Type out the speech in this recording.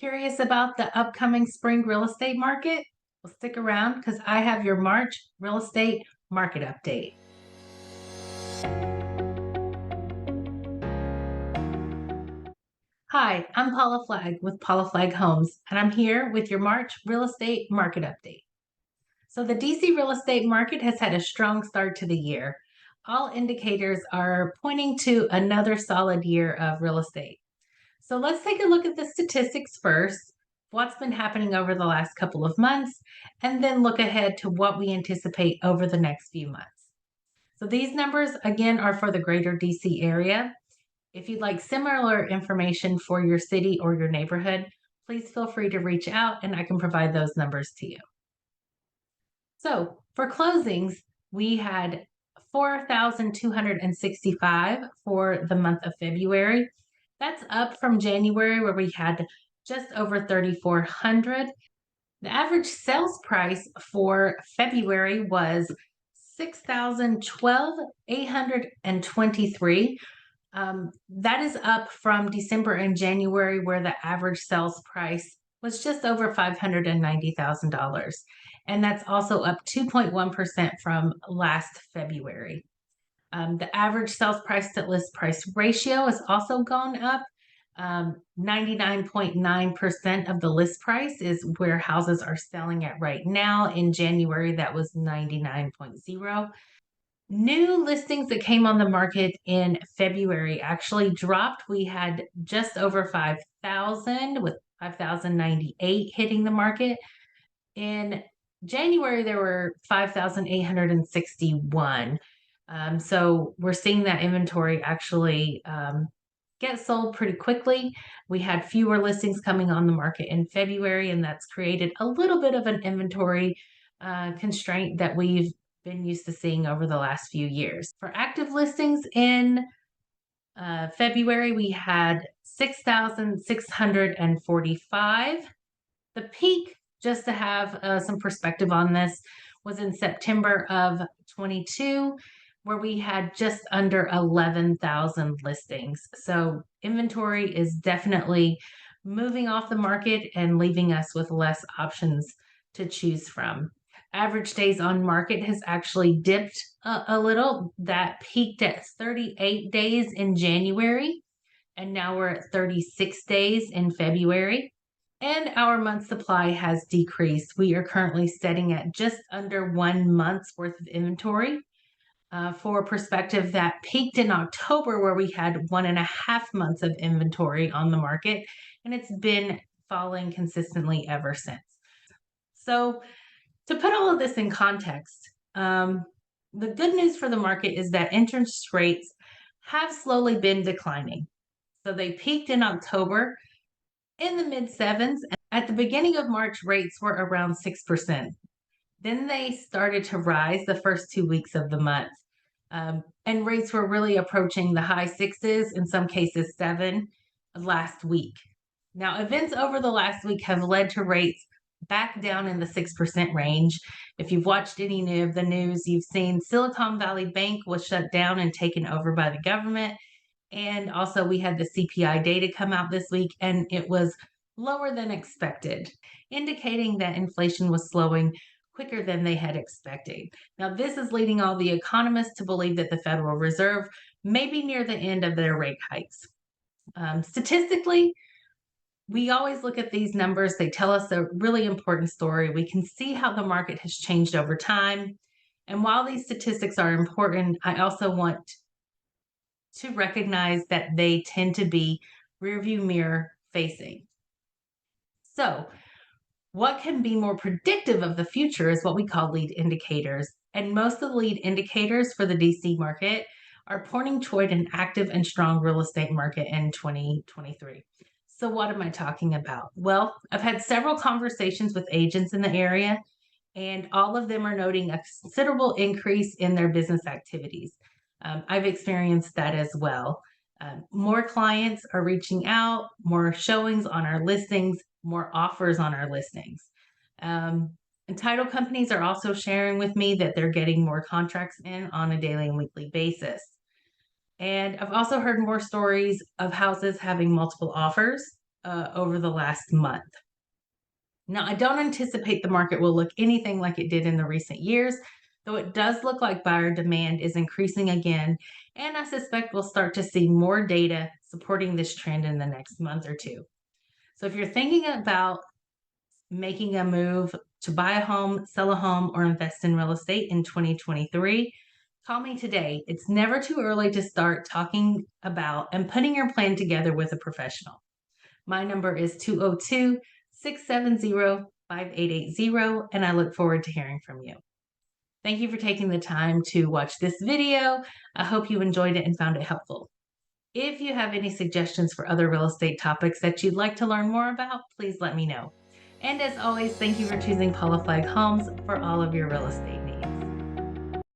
Curious about the upcoming spring real estate market? Well, stick around because I have your March real estate market update. Hi, I'm Paula Flagg with Paula Flagg Homes, and I'm here with your March real estate market update. So, the DC real estate market has had a strong start to the year. All indicators are pointing to another solid year of real estate. So let's take a look at the statistics first, what's been happening over the last couple of months, and then look ahead to what we anticipate over the next few months. So these numbers, again, are for the greater DC area. If you'd like similar information for your city or your neighborhood, please feel free to reach out and I can provide those numbers to you. So for closings, we had 4,265 for the month of February. That's up from January, where we had just over 3,400. The average sales price for February was 6,823. That is up from December and January, where the average sales price was just over $590,000. And that's also up 2.1% from last February. The average sales price to list price ratio has also gone up. 99.9% of the list price is where houses are selling at right now. In January, that was 99.0. New listings that came on the market in February actually dropped. We had just over 5,000 with 5,098 hitting the market. In January, there were 5,861. So we're seeing that inventory actually get sold pretty quickly. We had fewer listings coming on the market in February, and that's created a little bit of an inventory constraint that we've been used to seeing over the last few years. For active listings in February, we had 6,645. The peak, just to have some perspective on this, was in September of 22, where we had just under 11,000 listings. So inventory is definitely moving off the market and leaving us with less options to choose from. Average days on market has actually dipped a little. That peaked at 38 days in January, and now we're at 36 days in February. And our month supply has decreased. We are currently sitting at just under 1 month's worth of inventory. For perspective, that peaked in October, where we had 1.5 months of inventory on the market, and it's been falling consistently ever since. So, to put all of this in context, the good news for the market is that interest rates have slowly been declining. So, they peaked in October in the mid sevens. At the beginning of March, rates were around 6%. Then they started to rise the first 2 weeks of the month. And rates were really approaching the high sixes, in some cases 7, last week. Now, events over the last week have led to rates back down in the 6% range. If you've watched any of the news, you've seen Silicon Valley Bank was shut down and taken over by the government. And also, we had the CPI data come out this week, and it was lower than expected, indicating that inflation was slowing quicker than they had expected. Now, this is leading all the economists to believe that the Federal Reserve may be near the end of their rate hikes. Statistically, we always look at these numbers. They tell us a really important story. We can see how the market has changed over time. And while these statistics are important, I also want to recognize that they tend to be rearview mirror facing. So, what can be more predictive of the future is what we call lead indicators. And most of the lead indicators for the DC market are pointing toward an active and strong real estate market in 2023. So, what am I talking about? Well, I've had several conversations with agents in the area, and all of them are noting a considerable increase in their business activities. I've experienced that as well. More clients are reaching out, more showings on our listings, more offers on our listings. And title companies are also sharing with me that they're getting more contracts in on a daily and weekly basis. And I've also heard more stories of houses having multiple offers. over the last month. Now, I don't anticipate the market will look anything like it did in the recent years, though it does look like buyer demand is increasing again, and I suspect we'll start to see more data supporting this trend in the next month or two. So if you're thinking about making a move to buy a home, sell a home, or invest in real estate in 2023, call me today. It's never too early to start talking about and putting your plan together with a professional. My number is 202-670-5880, and I look forward to hearing from you. Thank you for taking the time to watch this video. I hope you enjoyed it and found it helpful. If you have any suggestions for other real estate topics that you'd like to learn more about, please let me know. And as always, thank you for choosing Paula Flagg Homes for all of your real estate needs.